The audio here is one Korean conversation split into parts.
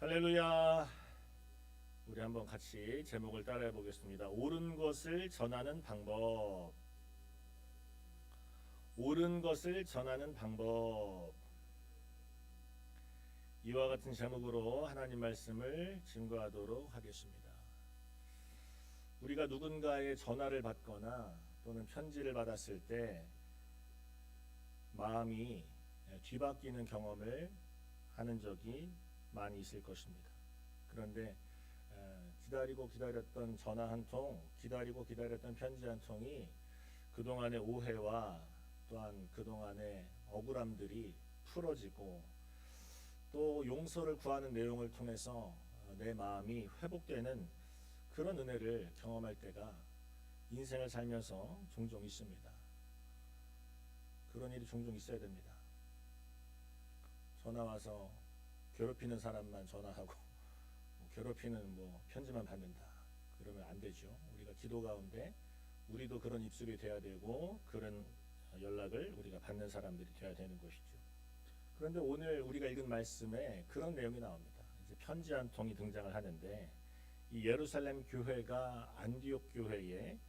할렐루야. 우리 한번 같이 제목을 따라해 보겠습니다. 옳은 것을 전하는 방법. 옳은 것을 전하는 방법. 이와 같은 제목으로 하나님 말씀을 증거하도록 하겠습니다. 우리가 누군가의 전화를 받거나 또는 편지를 받았을 때 마음이 뒤바뀌는 경험을 하는 적이 많이 있을 것입니다. 그런데 기다리고 기다렸던 전화 한 통, 기다리고 기다렸던 편지 한 통이 그동안의 오해와 또한 그동안의 억울함들이 풀어지고 또 용서를 구하는 내용을 통해서 내 마음이 회복되는 그런 은혜를 경험할 때가 인생을 살면서 종종 있습니다. 그런 일이 종종 있어야 됩니다. 전화 와서 괴롭히는 사람만 전화하고 괴롭히는 편지만 받는다. 그러면 안 되죠. 우리가 기도 가운데 우리도 그런 입술이 돼야 되고 그런 연락을 우리가 받는 사람들이 돼야 되는 것이죠. 그런데 오늘 우리가 읽은 말씀에 그런 내용이 나옵니다. 이제 편지 한 통이 등장을 하는데 이 예루살렘 교회가 안디옥 교회에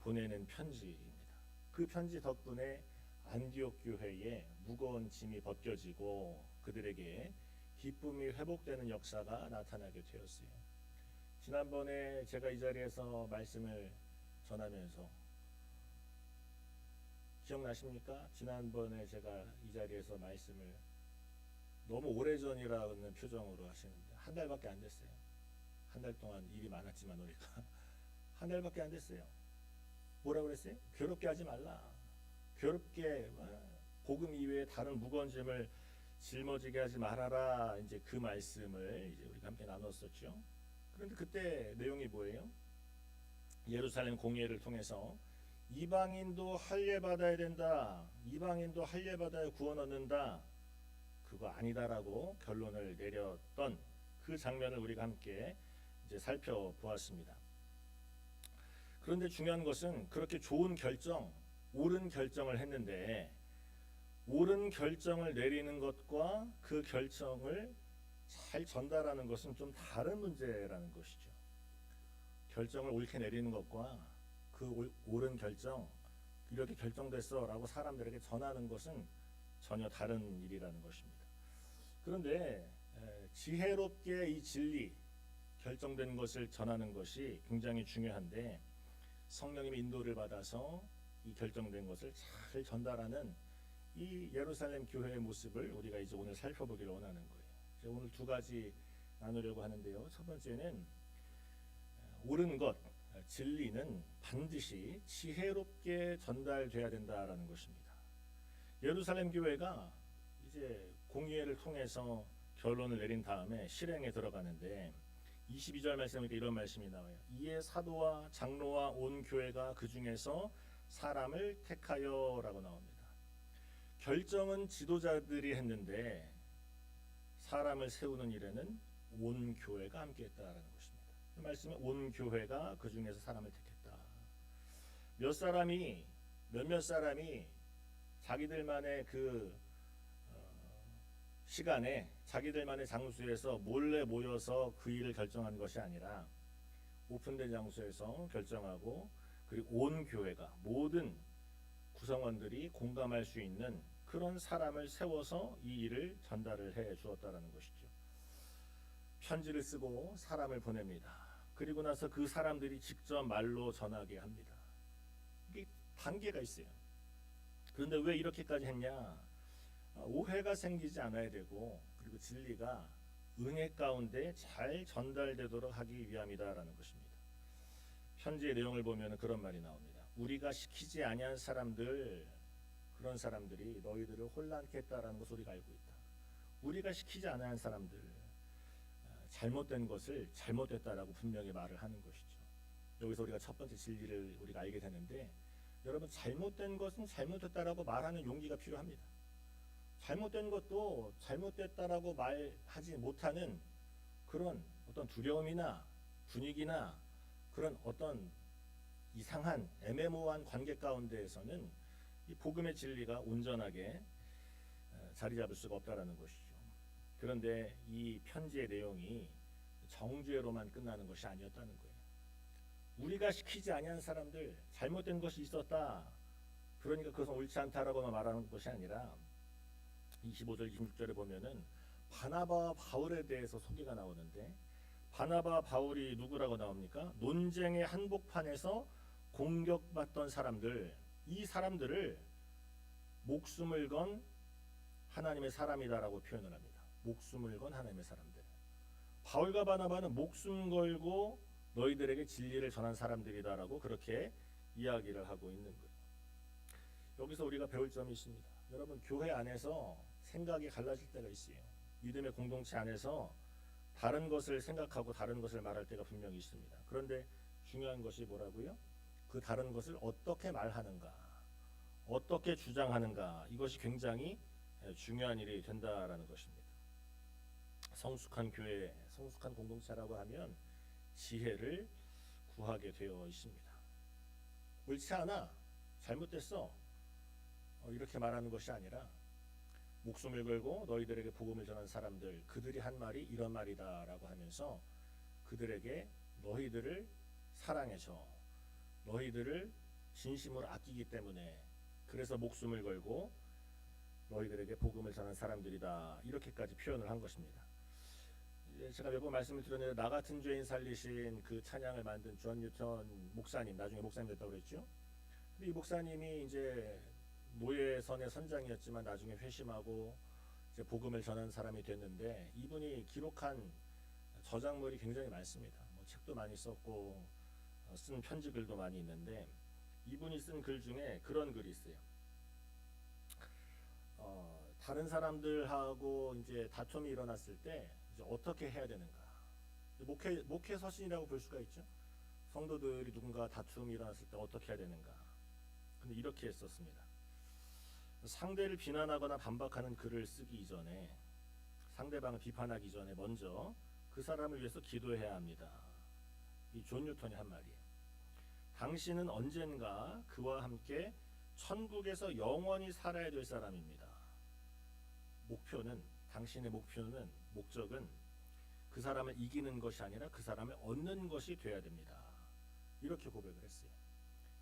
보내는 편지입니다. 그 편지 덕분에 안디옥 교회에 무거운 짐이 벗겨지고 그들에게 기쁨이 회복되는 역사가 나타나게 되었어요. 지난번에 제가 이 자리에서 말씀을 전하면서 기억나십니까? 지난번에 제가 이 자리에서 말씀을 너무 오래전이라는 표정으로 하시는데 한 달밖에 안 됐어요. 한 달 동안 일이 많았지만 우리가 한 달밖에 안 됐어요. 뭐라고 그랬어요? 괴롭게 하지 말라. 괴롭게 복음 이외에 다른 무거운 짐을 짊어지게 하지 말아라. 이제 그 말씀을 이제 우리가 함께 나눴었죠. 그런데 그때 내용이 뭐예요? 예루살렘 공예를 통해서 이방인도 할례 받아야 된다. 이방인도 할례 받아야 구원 얻는다. 그거 아니다라고 결론을 내렸던 그 장면을 우리가 함께 이제 살펴보았습니다. 그런데 중요한 것은 그렇게 좋은 결정, 옳은 결정을 했는데 옳은 결정을 내리는 것과 그 결정을 잘 전달하는 것은 좀 다른 문제라는 것이죠. 결정을 옳게 내리는 것과 그 옳은 결정, 이렇게 결정됐어 라고 사람들에게 전하는 것은 전혀 다른 일이라는 것입니다. 그런데 지혜롭게 이 진리, 결정된 것을 전하는 것이 굉장히 중요한데 성령님의 인도를 받아서 이 결정된 것을 잘 전달하는 이 예루살렘 교회의 모습을 우리가 이제 오늘 살펴보기를 원하는 거예요. 오늘 두 가지 나누려고 하는데요. 첫 번째는 옳은 것, 진리는 반드시 지혜롭게 전달돼야 된다라는 것입니다. 예루살렘 교회가 이제 공의회를 통해서 결론을 내린 다음에 실행에 들어가는데 22절 말씀에 이런 말씀이 나와요. 이에 사도와 장로와 온 교회가 그 중에서 사람을 택하여라고 나옵니다. 결정은 지도자들이 했는데 사람을 세우는 일에는 온 교회가 함께했다라는 것입니다. 그 말씀은 온 교회가 그 중에서 사람을 택했다. 몇몇 사람이 자기들만의 그 시간에 자기들만의 장소에서 몰래 모여서 그 일을 결정한 것이 아니라 오픈된 장소에서 결정하고 그리고 온 교회가 모든 구성원들이 공감할 수 있는 그런 사람을 세워서 이 일을 전달을 해 주었다라는 것이죠. 편지를 쓰고 사람을 보냅니다. 그리고 나서 그 사람들이 직접 말로 전하게 합니다. 이게 단계가 있어요. 그런데 왜 이렇게까지 했냐? 오해가 생기지 않아야 되고 그리고 진리가 은혜 가운데 잘 전달되도록 하기 위함이다라는 것입니다. 편지의 내용을 보면 그런 말이 나옵니다. 우리가 시키지 아니한 사람들, 그런 사람들이 너희들을 혼란케 했다라는 것을 우리가 알고 있다. 우리가 시키지 아니한 사람들, 잘못된 것을 잘못됐다라고 분명히 말을 하는 것이죠. 여기서 우리가 첫 번째 진리를 우리가 알게 되는데 여러분 잘못된 것은 잘못됐다라고 말하는 용기가 필요합니다. 잘못된 것도 잘못됐다라고 말하지 못하는 그런 어떤 두려움이나 분위기나 그런 어떤 이상한 애매모호한 관계 가운데에서는 이 복음의 진리가 온전하게 자리 잡을 수가 없다라는 것이죠. 그런데 이 편지의 내용이 정죄로만 끝나는 것이 아니었다는 거예요. 우리가 시키지 아니한 사람들, 잘못된 것이 있었다, 그러니까 그것은 옳지 않다라고만 말하는 것이 아니라 25절 26절에 보면은 바나바와 바울에 대해서 소개가 나오는데, 바나바와 바울이 누구라고 나옵니까? 논쟁의 한복판에서 공격받던 사람들, 이 사람들을 목숨을 건 하나님의 사람이다라고 표현을 합니다. 목숨을 건 하나님의 사람들. 바울과 바나바는 목숨 걸고 너희들에게 진리를 전한 사람들이다라고 그렇게 이야기를 하고 있는 거예요. 여기서 우리가 배울 점이 있습니다. 여러분, 교회 안에서 생각이 갈라질 때가 있어요. 믿음의 공동체 안에서 다른 것을 생각하고 다른 것을 말할 때가 분명히 있습니다. 그런데 중요한 것이 뭐라고요? 그 다른 것을 어떻게 말하는가, 어떻게 주장하는가, 이것이 굉장히 중요한 일이 된다라는 것입니다. 성숙한 교회, 성숙한 공동체라고 하면 지혜를 구하게 되어 있습니다. 옳지 않아, 잘못됐어, 이렇게 말하는 것이 아니라 목숨을 걸고 너희들에게 복음을 전한 사람들, 그들이 한 말이 이런 말이다라고 하면서 그들에게 너희들을 사랑해서 너희들을 진심으로 아끼기 때문에 그래서 목숨을 걸고 너희들에게 복음을 전한 사람들이다, 이렇게까지 표현을 한 것입니다. 제가 몇 번 말씀을 드렸는데, 나 같은 죄인 살리신 그 찬양을 만든 존 뉴턴 목사님, 나중에 목사님 됐다고 그랬죠. 근데 이 목사님이 이제 노예선의 선장이었지만 나중에 회심하고 이제 복음을 전하는 사람이 됐는데, 이분이 기록한 저작물이 굉장히 많습니다. 뭐 책도 많이 썼고 쓴 편지글도 많이 있는데, 이분이 쓴 글 중에 그런 글이 있어요. 다른 사람들하고 이제 다툼이 일어났을 때 이제 어떻게 해야 되는가. 목회 서신이라고 볼 수가 있죠. 성도들이 누군가 다툼이 일어났을 때 어떻게 해야 되는가. 근데 이렇게 했었습니다. 상대를 비난하거나 반박하는 글을 쓰기 이전에, 상대방을 비판하기 전에 먼저 그 사람을 위해서 기도해야 합니다. 이 존 뉴턴이 한 말이에요. 당신은 언젠가 그와 함께 천국에서 영원히 살아야 될 사람입니다. 목표는, 당신의 목표는, 목적은 그 사람을 이기는 것이 아니라 그 사람을 얻는 것이 돼야 됩니다. 이렇게 고백을 했어요.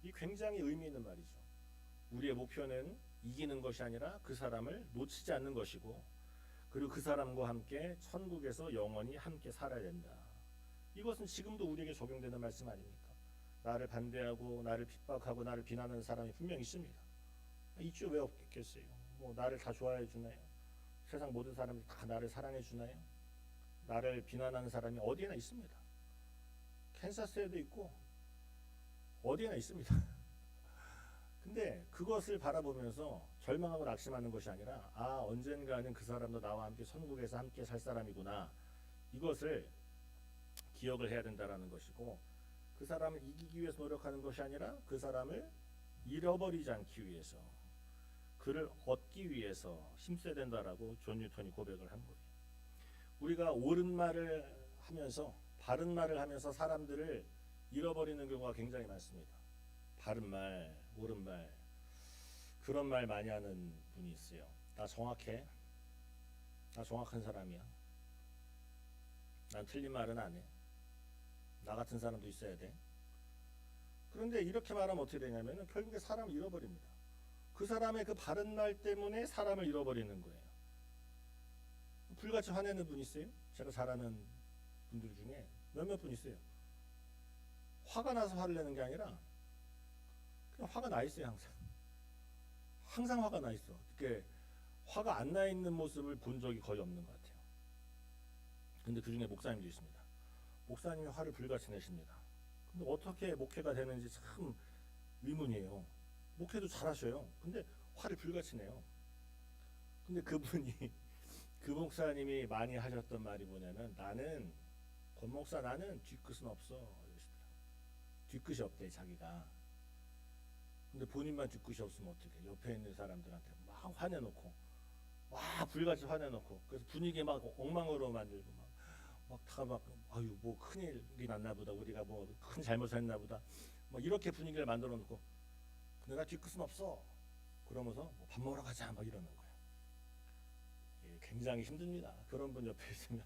이 굉장히 의미 있는 말이죠. 우리의 목표는 이기는 것이 아니라 그 사람을 놓치지 않는 것이고, 그리고 그 사람과 함께 천국에서 영원히 함께 살아야 된다. 이것은 지금도 우리에게 적용되는 말씀 아닙니까? 나를 반대하고 나를 핍박하고 나를 비난하는 사람이 분명히 있습니다. 있죠. 왜 없겠어요? 뭐 나를 다 좋아해 주나요? 세상 모든 사람이 다 나를 사랑해 주나요? 나를 비난하는 사람이 어디에나 있습니다. 캔사스에도 있고 어디에나 있습니다. 근데 그것을 바라보면서 절망하고 낙심하는 것이 아니라, 언젠가는 그 사람도 나와 함께 천국에서 함께 살 사람이구나, 이것을 기억을 해야 된다라는 것이고, 그 사람을 이기기 위해서 노력하는 것이 아니라 그 사람을 잃어버리지 않기 위해서, 그를 얻기 위해서 힘써야 된다라고 존 뉴턴이 고백을 한 거예요. 우리가 옳은 말을 하면서, 바른 말을 하면서 사람들을 잃어버리는 경우가 굉장히 많습니다. 바른 말, 옳은 말, 그런 말 많이 하는 분이 있어요. 나 정확해, 나 정확한 사람이야, 난 틀린 말은 안 해, 나 같은 사람도 있어야 돼. 그런데 이렇게 말하면 어떻게 되냐면 결국에 사람을 잃어버립니다. 그 사람의 그 바른 말 때문에 사람을 잃어버리는 거예요. 불같이 화내는 분 있어요? 제가 잘 아는 분들 중에 몇몇 분 있어요. 화가 나서 화를 내는 게 아니라 그냥 화가 나 있어요. 항상 화가 나 있어. 이렇게 화가 안 나 있는 모습을 본 적이 거의 없는 것 같아요. 근데 그 중에 목사님도 있습니다. 목사님이 화를 불같이 내십니다. 근데 어떻게 목회가 되는지 참 의문이에요. 목회도 잘하셔요. 근데 화를 불같이 내요. 근데 그분이 그 목사님이 많이 하셨던 말이 뭐냐면, 나는 권 목사, 나는 뒤끝은 없어, 이러시더라고요. 뒤끝이 없대, 자기가. 근데 본인만 뒤끝이 없으면 어떡해. 옆에 있는 사람들한테 막 화내놓고, 막 불같이 화내놓고, 그래서 분위기 막 엉망으로 만들고, 아유 뭐 큰일이 났나 보다, 우리가 뭐 큰 잘못을 했나 보다, 뭐 이렇게 분위기를 만들어 놓고, 근데 나 뒤끝은 없어 그러면서 뭐 밥 먹으러 가자 막 이러는 거예요. 예, 굉장히 힘듭니다. 그런 분 옆에 있으면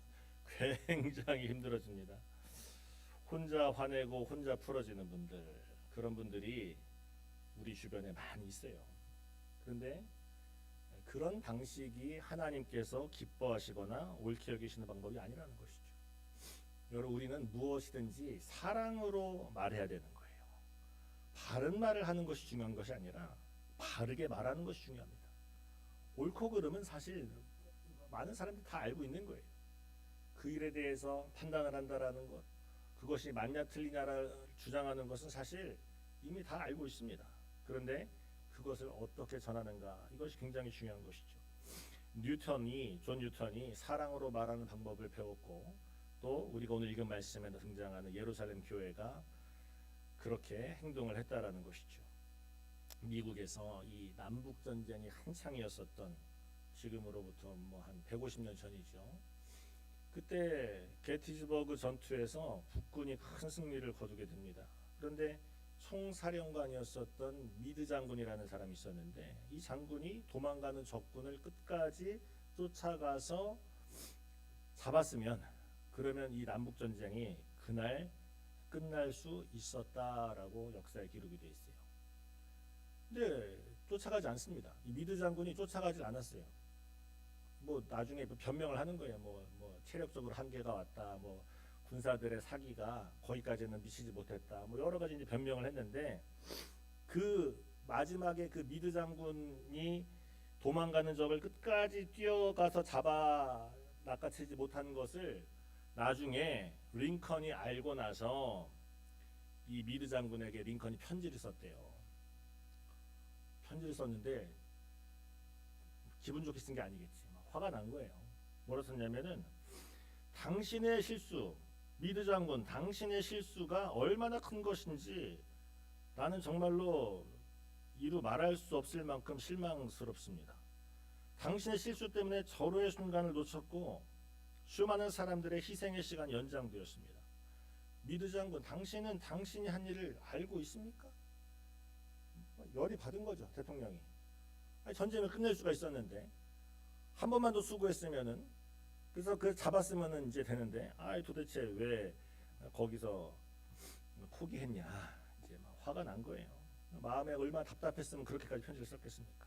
굉장히 힘들어집니다. 혼자 화내고 혼자 풀어지는 분들, 그런 분들이 우리 주변에 많이 있어요. 그런데 그런 방식이 하나님께서 기뻐하시거나 옳게 여기시는 방법이 아니라는 것이죠. 여러분, 우리는 무엇이든지 사랑으로 말해야 되는 거예요. 바른 말을 하는 것이 중요한 것이 아니라 바르게 말하는 것이 중요합니다. 옳고 그름은 사실 많은 사람들이 다 알고 있는 거예요. 그 일에 대해서 판단을 한다라는 것, 그것이 맞냐 틀리냐를 주장하는 것은 사실 이미 다 알고 있습니다. 그런데 그것을 어떻게 전하는가, 이것이 굉장히 중요한 것이죠. 존 뉴턴이 사랑으로 말하는 방법을 배웠고, 또 우리가 오늘 읽은 말씀에 등장하는 예루살렘 교회가 그렇게 행동을 했다라는 것이죠. 미국에서 이 남북 전쟁이 한창이었었던, 지금으로부터 뭐 한 150년 전이죠. 그때 게티즈버그 전투에서 북군이 큰 승리를 거두게 됩니다. 그런데 총사령관이었었던 미드 장군이라는 사람이 있었는데, 이 장군이 도망가는 적군을 끝까지 쫓아가서 잡았으면, 그러면 이 남북 전쟁이 그날 끝날 수 있었다라고 역사에 기록이 되어 있어요. 근데 쫓아가지 않습니다. 이 미드 장군이 쫓아가지 않았어요. 뭐 나중에 변명을 하는 거예요. 뭐 체력적으로 한계가 왔다. 뭐 군사들의 사기가 거기까지는 미치지 못했다. 뭐 여러 가지 이제 변명을 했는데, 그 마지막에 그 미드 장군이 도망가는 적을 끝까지 뛰어가서 잡아 낚아채지 못한 것을 나중에 링컨이 알고 나서 이 미드 장군에게 링컨이 편지를 썼대요. 편지를 썼는데 기분 좋게 쓴 게 아니겠지. 화가 난 거예요. 뭐라 썼냐면은, 당신의 실수, 미드 장군, 당신의 실수가 얼마나 큰 것인지 나는 정말로 이루 말할 수 없을 만큼 실망스럽습니다. 당신의 실수 때문에 절호의 순간을 놓쳤고 수많은 사람들의 희생의 시간이 연장되었습니다. 미드 장군, 당신은 당신이 한 일을 알고 있습니까? 열이 받은 거죠, 대통령이. 아니, 전쟁을 끝낼 수가 있었는데 한 번만 더 수고했으면은, 그래서 그 잡았으면은 이제 되는데, 도대체 왜 거기서 포기했냐, 이제 막 화가 난 거예요. 마음에 얼마나 답답했으면 그렇게까지 편지를 썼겠습니까?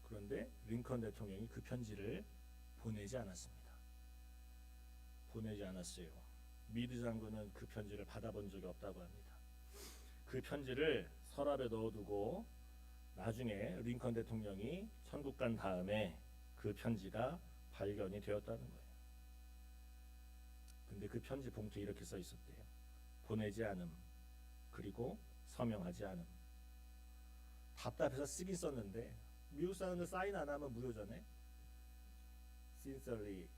그런데 링컨 대통령이 그 편지를 보내지 않았습니다. 보내지 않았어요. 미드 장군은 그 편지를 받아본 적이 없다고 합니다. 그 편지를 서랍에 넣어두고 나중에 링컨 대통령이 천국 간 다음에 그 편지가 발견이 되었다는 거예요. 근데 그 편지 봉투에 이렇게 써 있었대요. 보내지 않음, 그리고 서명하지 않음. 답답해서 쓰긴 썼는데, 미국 사람들 사인 안 하면 무효잖아요. sincerely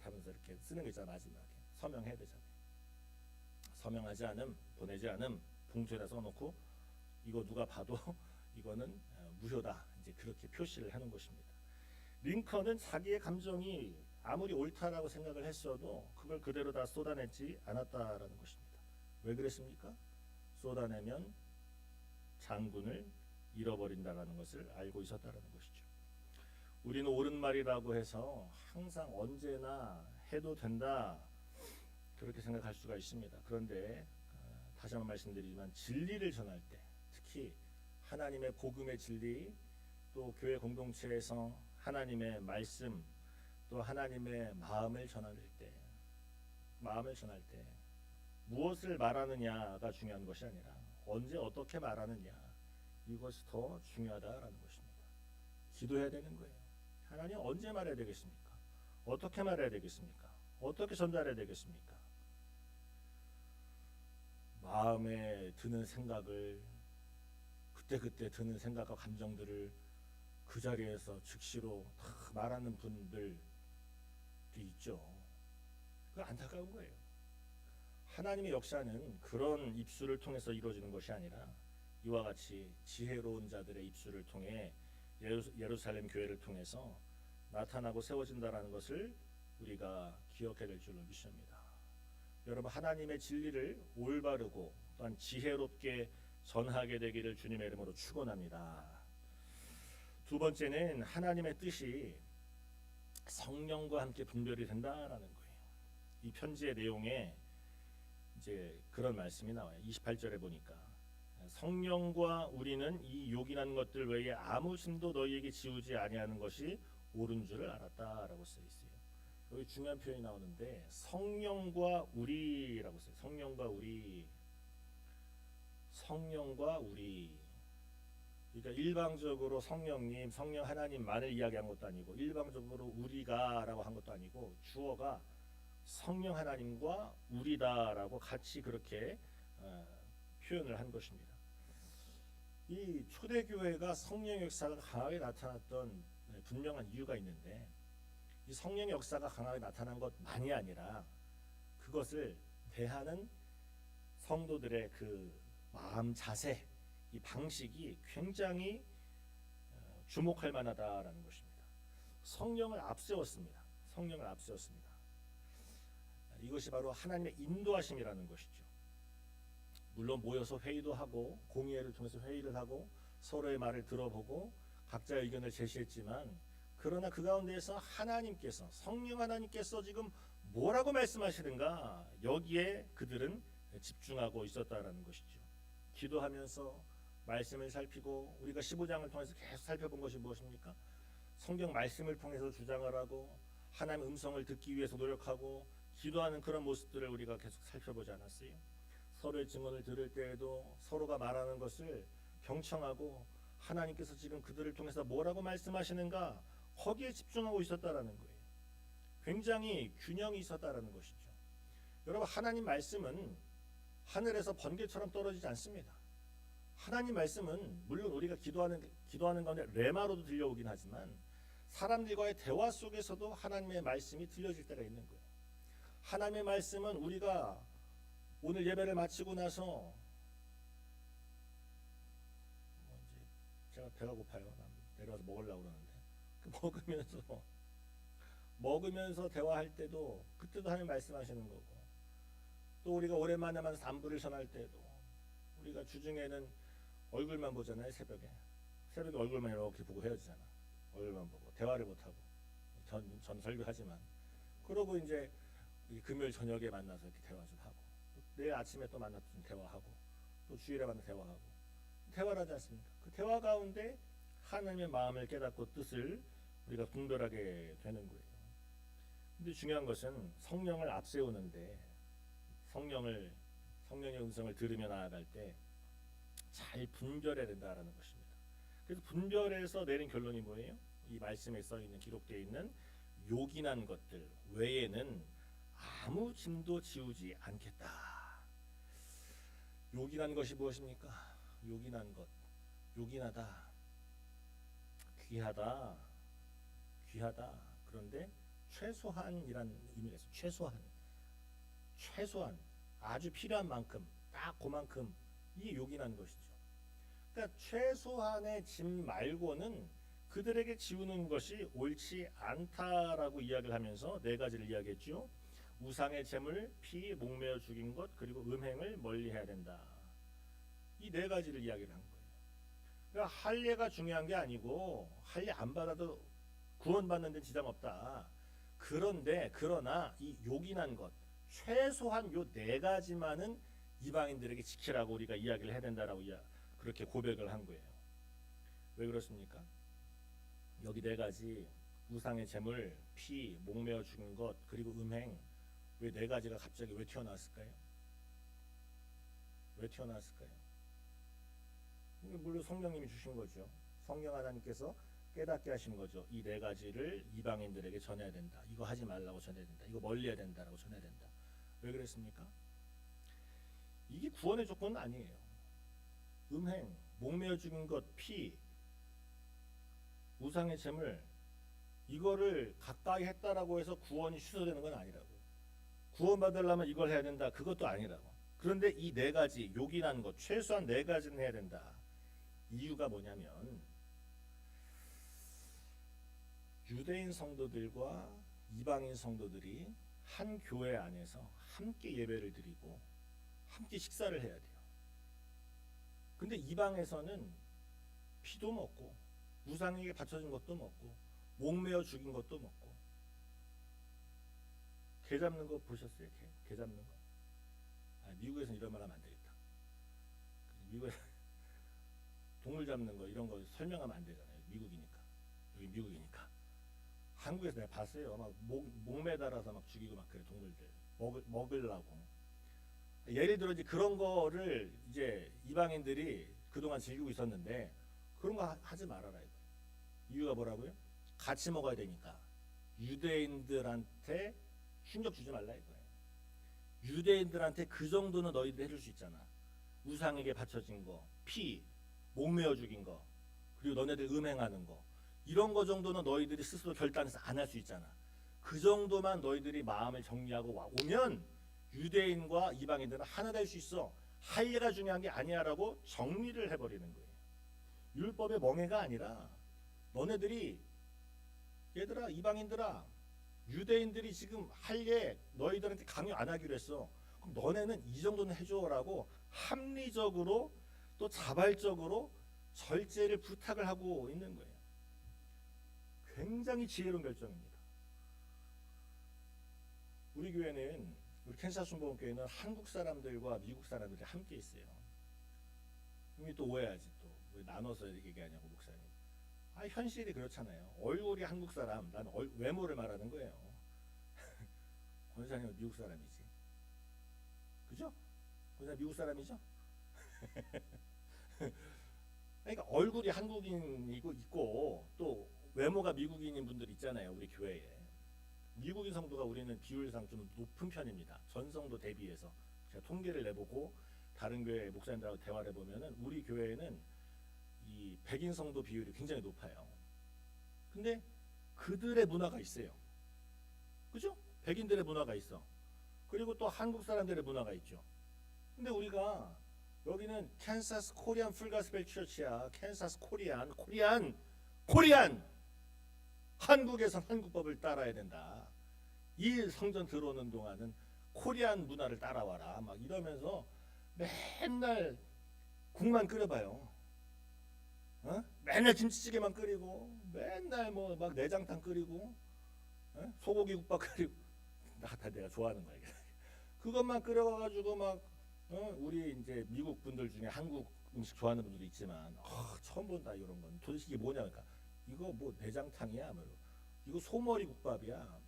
하면서 이렇게 쓰는 거 있잖아. 마지막에 서명해야 되잖아요. 서명하지 않음, 보내지 않음, 봉투에다 써놓고 이거 누가 봐도 이거는 무효다, 이제 그렇게 표시를 하는 것입니다. 링컨은 자기의 감정이 아무리 옳다라고 생각을 했어도 그걸 그대로 다 쏟아내지 않았다라는 것입니다. 왜 그랬습니까? 쏟아내면 장군을 잃어버린다라는 것을 알고 있었다라는 것이죠. 우리는 옳은 말이라고 해서 항상 언제나 해도 된다, 그렇게 생각할 수가 있습니다. 그런데 다시 한번 말씀드리지만, 진리를 전할 때, 특히 하나님의 복음의 진리, 또 교회 공동체에서 하나님의 말씀, 또 하나님의 마음을 전할 때 무엇을 말하느냐가 중요한 것이 아니라 언제 어떻게 말하느냐, 이것이 더 중요하다라는 것입니다. 기도해야 되는 거예요. 하나님, 언제 말해야 되겠습니까? 어떻게 말해야 되겠습니까? 어떻게 전달해야 되겠습니까? 마음에 드는 생각을, 그때 드는 생각과 감정들을 그 자리에서 즉시로 다 말하는 분들이 있죠. 그거 안타까운 거예요. 하나님의 역사는 그런 입술을 통해서 이루어지는 것이 아니라 이와 같이 지혜로운 자들의 입술을 통해 예루살렘 교회를 통해서 나타나고 세워진다라는 것을 우리가 기억해야 될 줄로 믿습니다. 여러분, 하나님의 진리를 올바르고 또한 지혜롭게 전하게 되기를 주님의 이름으로 축원합니다. 두 번째는 하나님의 뜻이 성령과 함께 분별이 된다라는 거예요. 이 편지의 내용에 이제 그런 말씀이 나와요. 28절에 보니까 성령과 우리는 이 요긴한 것들 외에 아무 짐도 너희에게 지우지 아니하는 것이 옳은 줄을 알았다라고 써 있어요. 여기 중요한 표현이 나오는데 성령과 우리라고 써요. 성령과 우리. 성령과 우리. 그러니까 일방적으로 성령님, 성령 하나님만을 이야기한 것도 아니고 일방적으로 우리가라고 한 것도 아니고 주어가 성령 하나님과 우리다라고 같이 그렇게 표현을 한 것입니다. 이 초대교회가 성령의 역사가 강하게 나타났던 분명한 이유가 있는데 이 성령의 역사가 강하게 나타난 것만이 아니라 그것을 대하는 성도들의 그 마음 자세, 이 방식이 굉장히 주목할 만하다라는 것입니다. 성령을 앞세웠습니다. 성령을 앞세웠습니다. 이것이 바로 하나님의 인도하심이라는 것이죠. 물론 모여서 회의도 하고 공의회를 통해서 회의를 하고 서로의 말을 들어보고 각자의 의견을 제시했지만 그러나 그 가운데에서 하나님께서 성령 하나님께서 지금 뭐라고 말씀하시는가 여기에 그들은 집중하고 있었다라는 것이죠. 기도하면서 말씀을 살피고 우리가 15장을 통해서 계속 살펴본 것이 무엇입니까? 성경 말씀을 통해서 주장을 하고 하나님의 음성을 듣기 위해서 노력하고 기도하는 그런 모습들을 우리가 계속 살펴보지 않았어요? 서로의 증언을 들을 때에도 서로가 말하는 것을 경청하고 하나님께서 지금 그들을 통해서 뭐라고 말씀하시는가 거기에 집중하고 있었다라는 거예요. 굉장히 균형이 있었다라는 것이죠. 여러분 하나님 말씀은 하늘에서 번개처럼 떨어지지 않습니다. 하나님 말씀은 물론 우리가 기도하는 가운데 레마로도 들려오긴 하지만 사람들과의 대화 속에서도 하나님의 말씀이 들려질 때가 있는 거예요. 하나님의 말씀은 우리가 오늘 예배를 마치고 나서 이제 제가 배가 고파요. 내려와서 먹으려고 그러는데 먹으면서 대화할 때도 그때도 하나님 말씀하시는 거고 또 우리가 오랜만에 만나서 안부를 전할 때도 우리가 주중에는 얼굴만 보잖아요. 새벽에 얼굴만 이렇게 보고 헤어지잖아. 얼굴만 보고 대화를 못하고 전 설교하지만 그러고 이제 금요일 저녁에 만나서 이렇게 대화 좀 하고 내일 아침에 또 만나서 좀 대화하고 또 주일에 만나 대화하고 대화를 하지 않습니까? 그 대화 가운데 하나님의 마음을 깨닫고 뜻을 우리가 분별하게 되는 거예요. 근데 중요한 것은 성령을 앞세우는데 성령의 음성을 들으며 나아갈 때 잘 분별해야 된다라는 것입니다. 그래서 분별해서 내린 결론이 뭐예요? 이 말씀에 써 있는 기록되어 있는 요긴한 것들 외에는 아무 짐도 지우지 않겠다. 요긴한 것이 무엇입니까? 요긴한 것, 요긴하다, 귀하다. 그런데 최소한이란 의미가 있어요. 최소한 아주 필요한 만큼 딱 그만큼 이 요긴한 것이죠. 그러니까 최소한의 짐 말고는 그들에게 지우는 것이 옳지 않다라고 이야기를 하면서 네 가지를 이야기했죠. 우상의 제물, 피, 목매어 죽인 것, 그리고 음행을 멀리해야 된다. 이 네 가지를 이야기를 한 거예요. 그러니까 할례가 중요한 게 아니고 할례 안 받아도 구원받는 데 지장 없다. 그러나 이 요긴한 것, 최소한 요 네 가지만은 이방인들에게 지키라고 우리가 이야기를 해야 된다라고 그렇게 고백을 한 거예요. 왜 그렇습니까? 여기 네 가지 우상의 제물, 피, 목매어 죽은 것, 그리고 음행 왜 네 가지가 갑자기 왜 튀어나왔을까요? 물론 성령님이 주신 거죠. 성령 하나님께서 깨닫게 하신 거죠. 이 네 가지를 이방인들에게 전해야 된다. 이거 하지 말라고 전해야 된다. 이거 멀리해야 된다라고 전해야 된다. 왜 그랬습니까? 이게 구원의 조건은 아니에요. 음행, 목매어 죽인 것, 피, 우상의 제물 이거를 가까이 했다라고 해서 구원이 취소되는 건 아니라고. 구원받으려면 이걸 해야 된다. 그것도 아니라고. 그런데 이 네 가지 요긴한 것 최소한 네 가지는 해야 된다. 이유가 뭐냐면 유대인 성도들과 이방인 성도들이 한 교회 안에서 함께 예배를 드리고 함께 식사를 해야 돼요. 근데 이방에서는 피도 먹고 우상에게 바쳐진 것도 먹고 목매어 죽인 것도 먹고 개 잡는 거 보셨어요? 개 잡는 거? 미국에서는 이런 말 하면 안 되겠다. 미국에 동물 잡는 거 이런 거 설명하면 안 되잖아요. 미국이니까. 여기 미국이니까. 한국에서 내가 봤어요. 막 목 매달아서 막 죽이고 막 그래 동물들 먹으려고. 예를 들어 이제 그런 거를 이제 이방인들이 그동안 즐기고 있었는데 그런 거 하지 말아라 이거. 이유가 뭐라고요? 같이 먹어야 되니까. 유대인들한테 충격 주지 말라 이거예요. 유대인들한테 그 정도는 너희들 해줄 수 있잖아. 우상에게 바쳐진 거, 피, 목매어 죽인 거, 그리고 너네들 음행하는 거 이런 거 정도는 너희들이 스스로 결단해서 안 할 수 있잖아. 그 정도만 너희들이 마음을 정리하고 오면 유대인과 이방인들은 하나 될 수 있어. 할례가 중요한 게 아니야라고 정리를 해버리는 거예요. 율법의 멍해가 아니라 너네들이 얘들아 이방인들아 유대인들이 지금 할례 너희들한테 강요 안 하기로 했어. 그럼 너네는 이 정도는 해줘라고 합리적으로 또 자발적으로 절제를 부탁을 하고 있는 거예요. 굉장히 지혜로운 결정입니다. 우리 교회는 우리 캔사스 순복음교회는 한국 사람들과 미국 사람들이 함께 있어요. 그럼 또 오해하지 또 왜 나눠서 얘기하냐고 목사님. 현실이 그렇잖아요. 얼굴이 한국 사람, 난 외모를 말하는 거예요. 권사님은 미국 사람이지. 그죠? 권사님 미국 사람이죠? 그러니까 얼굴이 한국인이고 있고 또 외모가 미국인인 분들 있잖아요. 우리 교회에. 미국인 성도가 우리는 비율상 좀 높은 편입니다. 전 성도 대비해서. 제가 통계를 내보고 다른 교회 목사님들하고 대화를 해보면은 우리 교회는 이 백인 성도 비율이 굉장히 높아요. 근데 그들의 문화가 있어요. 그죠? 백인들의 문화가 있어. 그리고 또 한국 사람들의 문화가 있죠. 근데 우리가 여기는 캔사스 코리안 풀가스펠 처치야. 캔사스 코리안 한국에선 한국법을 따라야 된다. 이 성전 들어오는 동안은 코리안 문화를 따라와라. 막 이러면서 맨날 국만 끓여봐요. 맨날 김치찌개만 끓이고 맨날 뭐 막 내장탕 끓이고 소고기 국밥 끓이고 다 내가 좋아하는 거야. 그것만 끓여가지고 막 우리 이제 미국 분들 중에 한국 음식 좋아하는 분들도 있지만 처음 본다 이런 건 도대체 이게 뭐냐 그러니까 이거 뭐 내장탕이야 뭐 이거 소머리 국밥이야.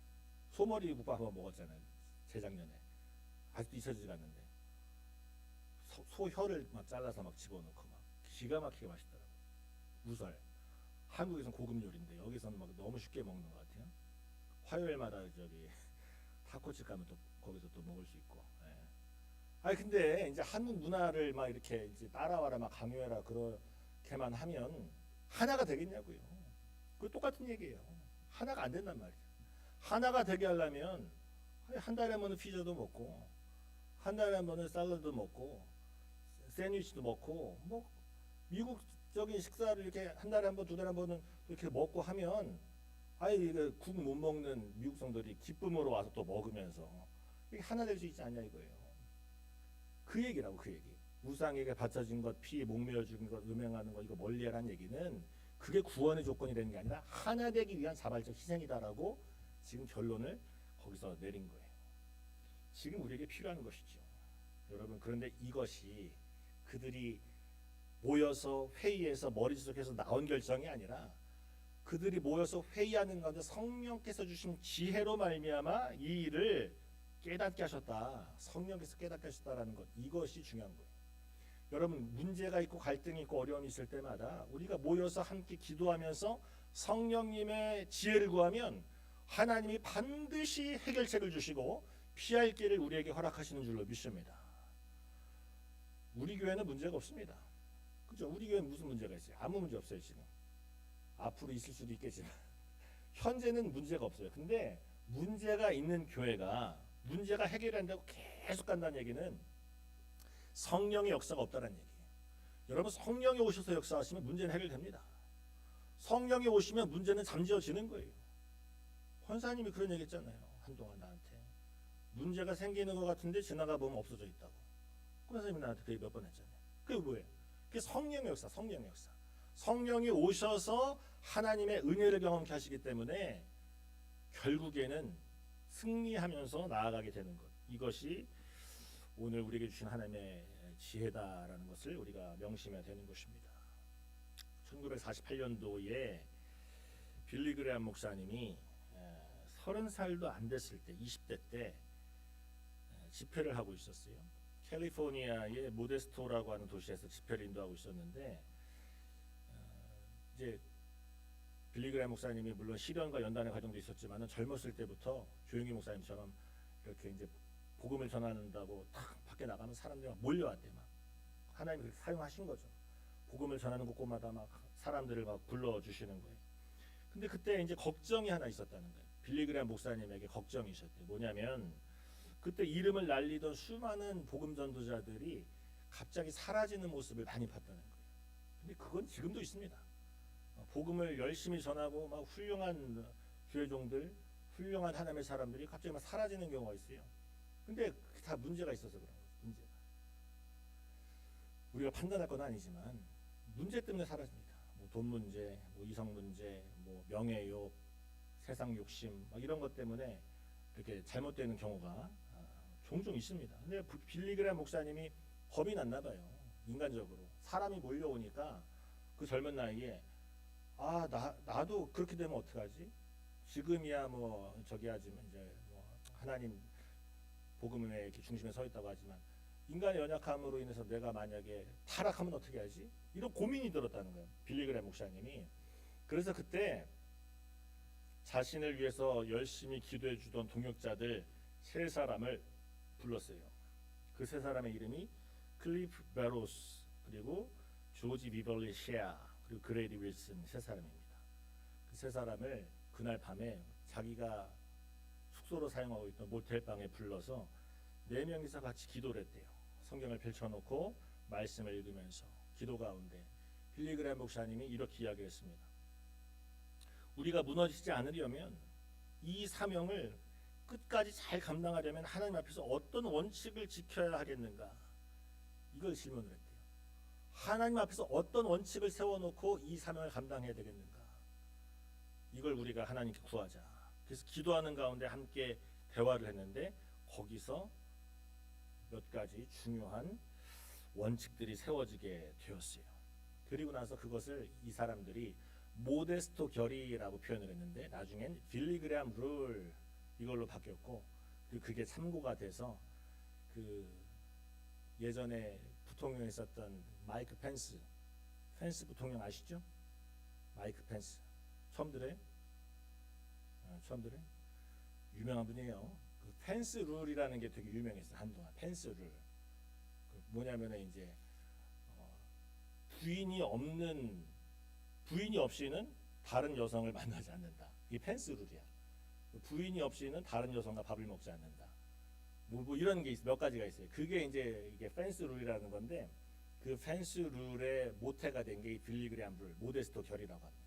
소머리 국밥 한번 먹었잖아요 재작년에. 아직도 잊혀지지가 않는데 소혀를 막 잘라서 막 집어넣고 막 기가 막히게 맛있더라고. 무설. 한국에서는 고급 요리인데 여기서는 막 너무 쉽게 먹는 것 같아요. 화요일마다 저기 타코집 가면 또 거기서 또 먹을 수 있고. 근데 이제 한국 문화를 막 이렇게 이제 따라와라 막 강요해라 그렇게만 하면 하나가 되겠냐고요. 그 똑같은 얘기예요. 하나가 안 된단 말이죠. 하나가 되게 하려면 한 달에 한 번은 피자도 먹고 한 달에 한 번은 샐러드도 먹고 샌드위치도 먹고 뭐 미국적인 식사를 이렇게 한 달에 한 번, 두 달에 한 번은 이렇게 먹고 하면 이게 국 못 먹는 미국 성도들이 기쁨으로 와서 또 먹으면서 이게 하나 될 수 있지 않냐 이거예요. 그 얘기라고 그 얘기. 우상에게 바쳐진 것, 피 목매어 죽인 것, 음행하는 것 이거 멀리하라는 얘기는 그게 구원의 조건이 되는 게 아니라 하나 되기 위한 자발적 희생이다라고 지금 결론을 거기서 내린 거예요. 지금 우리에게 필요한 것이죠. 여러분 그런데 이것이 그들이 모여서 회의해서 머릿속에서 나온 결정이 아니라 그들이 모여서 회의하는 가운데 성령께서 주신 지혜로 말미암아 이 일을 깨닫게 하셨다. 성령께서 깨닫게 하셨다라는 것 이것이 중요한 거예요. 여러분 문제가 있고 갈등이 있고 어려움이 있을 때마다 우리가 모여서 함께 기도하면서 성령님의 지혜를 구하면 하나님이 반드시 해결책을 주시고 피할 길을 우리에게 허락하시는 줄로 믿습니다. 우리 교회는 문제가 없습니다. 그죠? 우리 교회는 무슨 문제가 있어요? 아무 문제 없어요 지금. 앞으로 있을 수도 있겠지만 현재는 문제가 없어요. 근데 문제가 있는 교회가 문제가 해결된다고 계속 간다는 얘기는 성령의 역사가 없다는 얘기예요. 여러분 성령이 오셔서 역사하시면 문제는 해결됩니다. 성령이 오시면 문제는 잠재워지는 거예요. 권사님이 그런 얘기 했잖아요. 한동안 나한테 문제가 생기는 것 같은데 지나가 보면 없어져 있다고. 권사님이 나한테 그 얘기 몇 번 했잖아요. 그게 뭐예요? 그게 성령의 역사, 성령의 역사. 성령이 오셔서 하나님의 은혜를 경험케 하시기 때문에 결국에는 승리하면서 나아가게 되는 것. 이것이 오늘 우리에게 주신 하나님의 지혜다라는 것을 우리가 명심해야 되는 것입니다. 1948년도에 빌리 그레엄 목사님이 30살도 안 됐을 때 20대 때 집회를 하고 있었어요. 캘리포니아의 모데스토라고 하는 도시에서 집회를 인도하고 있었는데 이제 빌리 그레엄 목사님이 물론 시련과 연단의 과정도 있었지만은 젊었을 때부터 조용기 목사님처럼 이렇게 이제 복음을 전한다고 탁 밖에 나가면 사람들이 막 몰려왔대. 막 하나님이 그렇게 사용하신 거죠. 복음을 전하는 곳곳마다 막 사람들을 막 불러주시는 거예요. 근데 그때 이제 걱정이 하나 있었다는 거예요. 빌리 그레엄 목사님에게 걱정이 있었대. 뭐냐면 그때 이름을 날리던 수많은 복음 전도자들이 갑자기 사라지는 모습을 많이 봤다는 거예요. 근데 그건 지금도 있습니다. 복음을 열심히 전하고 막 훌륭한 교회종들, 훌륭한 하나님의 사람들이 갑자기 막 사라지는 경우가 있어요. 근데 그게 다 문제가 있어서 그런 거죠. 문제가. 우리가 판단할 건 아니지만 문제 때문에 사라집니다. 뭐 돈 문제, 뭐 이성 문제, 뭐 명예욕, 세상 욕심, 막 이런 것 때문에 이렇게 잘못되는 경우가 종종 있습니다. 근데 빌리 그레엄 목사님이 겁이 났나 봐요. 인간적으로 사람이 몰려오니까 그 젊은 나이에 나도 그렇게 되면 어떡하지? 지금이야 뭐 저기 하지만 이제 뭐 하나님 복음의 이렇게 중심에 서 있다고 하지만 인간의 연약함으로 인해서 내가 만약에 타락하면 어떻게 하지? 이런 고민이 들었다는 거예요. 빌리 그레엄 목사님이. 그래서 그때 자신을 위해서 열심히 기도해 주던 동역자들 세 사람을 불렀어요. 그 세 사람의 이름이 클리프 베로스, 그리고 조지 비벌리 셰아, 그리고 그레이디 윌슨 세 사람입니다. 그 세 사람을 그날 밤에 자기가 숙소로 사용하고 있던 모텔방에 불러서 네 명이서 같이 기도를 했대요. 성경을 펼쳐놓고 말씀을 읽으면서 기도 가운데 빌리 그레엄 목사님이 이렇게 이야기했습니다. 우리가 무너지지 않으려면 이 사명을 끝까지 잘 감당하려면 하나님 앞에서 어떤 원칙을 지켜야 하겠는가? 이걸 질문을 했대요. 하나님 앞에서 어떤 원칙을 세워놓고 이 사명을 감당해야 되겠는가? 이걸 우리가 하나님께 구하자. 그래서 기도하는 가운데 함께 대화를 했는데 거기서 몇 가지 중요한 원칙들이 세워지게 되었어요. 그리고 나서 그것을 이 사람들이 모데스토 결의라고 표현을 했는데 나중엔 빌리 그레엄 룰 이걸로 바뀌었고, 그리고 그게 참고가 돼서 그 예전에 부통령에 있었던 마이크 펜스 부통령 아시죠? 마이크 펜스 처음 들어요? 처음 들어요? 유명한 분이에요. 그 펜스 룰이라는 게 되게 유명했어요. 한동안 펜스 룰. 그 뭐냐면은 이제 부인이 없이는 다른 여성을 만나지 않는다. 이게 펜스 룰이야. 부인이 없이는 다른 여성과 밥을 먹지 않는다. 뭐 이런 게 몇 가지가 있어요. 그게 이제 이게 펜스 룰이라는 건데 그 펜스 룰의 모태가 된 게 빌리 그레엄 룰, 모데스토 결의라고 합니다.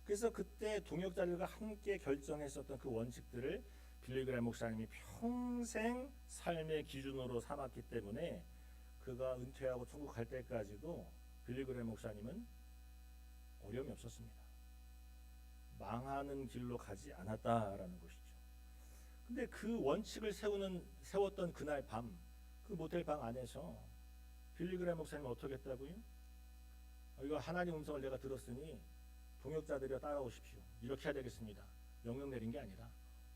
그래서 그때 동역자들과 함께 결정했었던 그 원칙들을 빌리 그레엄 목사님이 평생 삶의 기준으로 삼았기 때문에 그가 은퇴하고 천국 갈 때까지도 빌리 그레엄 목사님은 어려움이 없었습니다. 망하는 길로 가지 않았다라는 것이죠. 근데 그 원칙을 세웠던 그날 밤, 그 모텔 방 안에서 빌리 그레엄 목사님은 어떻게 했다고요? 이거 하나님 음성을 내가 들었으니 동역자들이여 따라오십시오. 이렇게 해야 되겠습니다. 명령 내린 게 아니라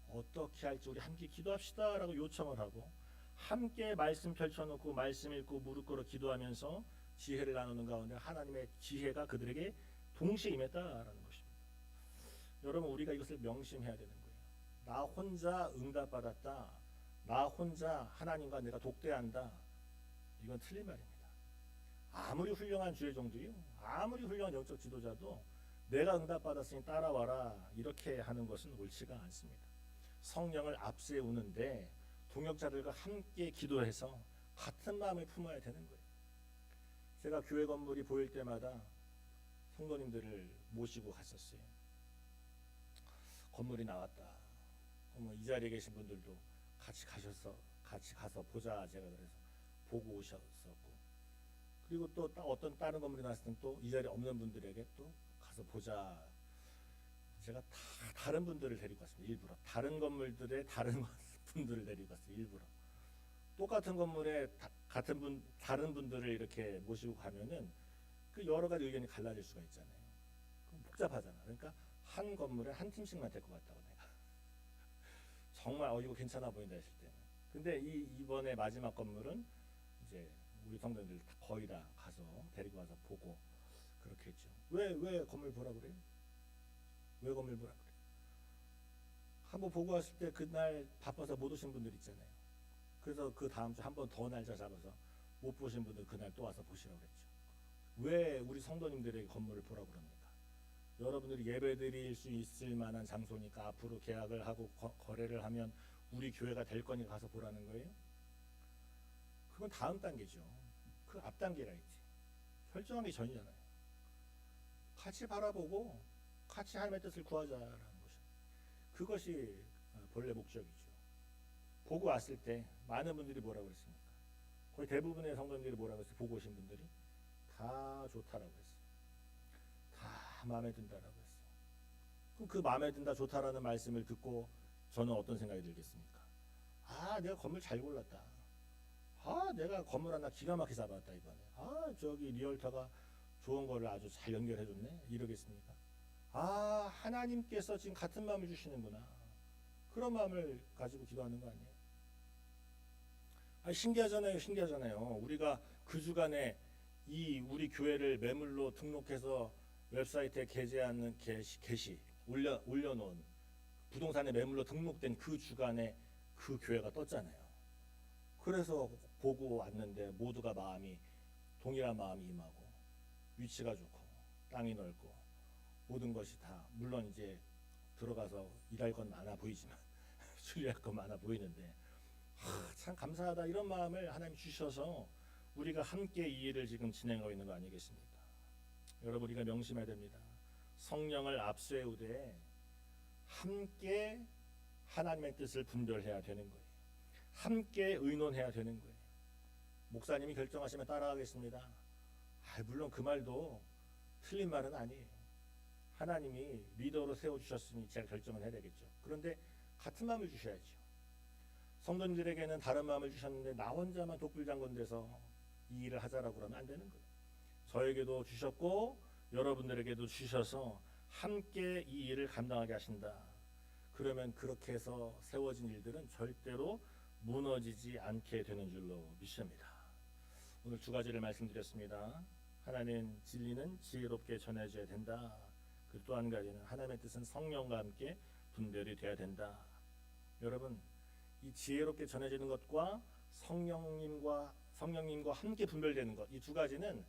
어떻게 할지 우리 함께 기도합시다 라고 요청을 하고 함께 말씀 펼쳐놓고 말씀 읽고 무릎 꿇어 기도하면서 지혜를 나누는 가운데 하나님의 지혜가 그들에게 동시에 임했다라는 것입니다. 여러분, 우리가 이것을 명심해야 되는 거예요. 나 혼자 응답받았다, 나 혼자 하나님과 내가 독대한다, 이건 틀린 말입니다. 아무리 훌륭한 주의 종도요, 아무리 훌륭한 영적 지도자도 내가 응답받았으니 따라와라 이렇게 하는 것은 옳지가 않습니다. 성령을 앞세우는데 동역자들과 함께 기도해서 같은 마음을 품어야 되는 거예요. 제가 교회 건물이 보일 때마다 성도님들을 모시고 갔었어요. 건물이 나왔다. 이 자리에 계신 분들도 같이 가서 보자 제가 그래서 보고 오셨었고, 그리고 또 어떤 다른 건물이 나왔을 땐 또 이 자리에 없는 분들에게 또 가서 보자. 제가 다 다른 분들을 데리고 왔습니다. 일부러 다른 건물들의 다른 분들을 데리고 왔어요. 일부러 똑같은 건물에 다른 분들을 이렇게 모시고 가면은 그 여러 가지 의견이 갈라질 수가 있잖아요. 복잡하잖아. 그러니까 한 건물에 한 팀씩만 데리고 갔다고 내가 정말 이거 괜찮아 보인다 했을 때는. 근데 이번에 마지막 건물은 이제 우리 성도님들 거의 다 가서 데리고 와서 보고 그렇게 했죠. 왜 건물 보라 그래요? 왜 건물 보라 그래? 한번 보고 왔을 때 그날 바빠서 못 오신 분들 있잖아요. 그래서 그 다음 주 한 번 더 날짜 잡아서 못 보신 분들 그날 또 와서 보시라고 그랬죠. 왜 우리 성도님들에게 건물을 보라고 그럽니까? 여러분들이 예배드릴 수 있을 만한 장소니까 앞으로 계약을 하고 거래를 하면 우리 교회가 될 거니까 가서 보라는 거예요? 그건 다음 단계죠. 그 앞 단계라 있지. 결정하기 전이잖아요. 같이 바라보고 같이 하나님의 뜻을 구하자라는 것이. 그것이 본래 목적이죠. 보고 왔을 때 많은 분들이 뭐라고 그랬습니까? 거의 대부분의 성도님들이 뭐라고 했어요? 보고 오신 분들이 다 좋다라고 했어요. 다 마음에 든다라고 했어요. 그럼 그 마음에 든다 좋다라는 말씀을 듣고 저는 어떤 생각이 들겠습니까? 내가 건물 잘 골랐다. 내가 건물 하나 기가 막히게 잡았다 이번에. 저기 리얼터가 좋은 거를 아주 잘 연결해줬네. 이러겠습니까? 하나님께서 지금 같은 마음을 주시는구나. 그런 마음을 가지고 기도하는 거 아니에요? 신기하잖아요. 우리가 그 주간에 우리 교회를 매물로 등록해서 웹사이트에 게시하는 게시 올려놓은 부동산에 매물로 등록된 그 주간에 그 교회가 떴잖아요. 그래서 보고 왔는데 모두가 동일한 마음이 임하고 위치가 좋고 땅이 넓고 모든 것이 다 물론 이제 들어가서 일할 건 많아 보이지만 수리할 건 많아 보이는데 참 감사하다 이런 마음을 하나님 주셔서 우리가 함께 이 일을 지금 진행하고 있는 거 아니겠습니까? 여러분 우리가 명심해야 됩니다. 성령을 앞세우되 함께 하나님의 뜻을 분별해야 되는 거예요. 함께 의논해야 되는 거예요. 목사님이 결정하시면 따라가겠습니다. 물론 그 말도 틀린 말은 아니에요. 하나님이 리더로 세워주셨으니 제가 결정을 해야 되겠죠. 그런데 같은 마음을 주셔야죠. 성도님들에게는 다른 마음을 주셨는데 나 혼자만 독불장군 돼서 이 일을 하자라고 그러면 안 되는 거예요. 저에게도 주셨고 여러분들에게도 주셔서 함께 이 일을 감당하게 하신다. 그러면 그렇게 해서 세워진 일들은 절대로 무너지지 않게 되는 줄로 믿습니다. 오늘 두 가지를 말씀드렸습니다. 하나는 진리는 지혜롭게 전해져야 된다. 그리고 또 한 가지는 하나님의 뜻은 성령과 함께 분별이 돼야 된다. 여러분 이 지혜롭게 전해지는 것과 성령님과 함께 분별되는 것, 이 두 가지는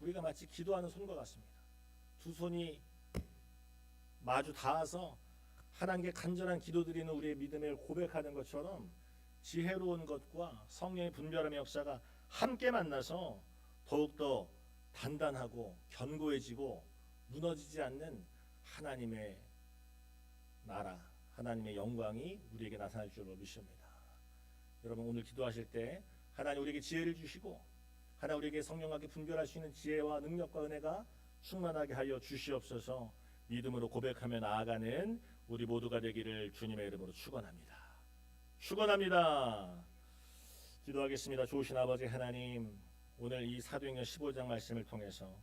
우리가 마치 기도하는 손과 같습니다. 두 손이 마주 닿아서 하나님께 간절한 기도드리는 우리의 믿음을 고백하는 것처럼 지혜로운 것과 성령의 분별함의 역사가 함께 만나서 더욱더 단단하고 견고해지고 무너지지 않는 하나님의 나라, 하나님의 영광이 우리에게 나타날 줄로 믿습니다. 여러분 오늘 기도하실 때 하나님 우리에게 지혜를 주시고 하나님 우리에게 성령과 함께 분별할 수 있는 지혜와 능력과 은혜가 충만하게 하여 주시옵소서. 믿음으로 고백하며 나아가는 우리 모두가 되기를 주님의 이름으로 축원합니다. 기도하겠습니다. 좋으신 아버지 하나님, 오늘 이 사도행전 15장 말씀을 통해서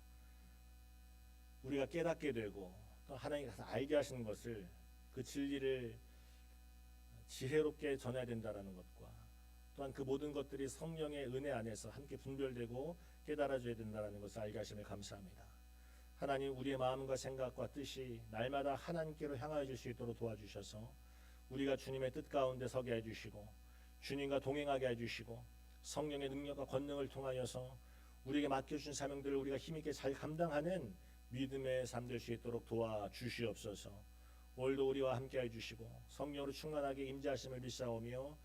우리가 깨닫게 되고 또 하나님께서 알게 하시는 것을, 그 진리를 지혜롭게 전해야 된다라는 것과 또한 그 모든 것들이 성령의 은혜 안에서 함께 분별되고 깨달아져야 된다라는 것을 알게 하심을 감사합니다. 하나님, 우리의 마음과 생각과 뜻이 날마다 하나님께로 향하여 줄 수 있도록 도와주셔서 우리가 주님의 뜻 가운데 서게 해주시고 주님과 동행하게 해주시고 성령의 능력과 권능을 통하여서 우리에게 맡겨주신 사명들을 우리가 힘있게 잘 감당하는 믿음의 삶 될 수 있도록 도와주시옵소서. 오늘도 우리와 함께 해주시고 성령으로 충만하게 임재하심을 믿사오며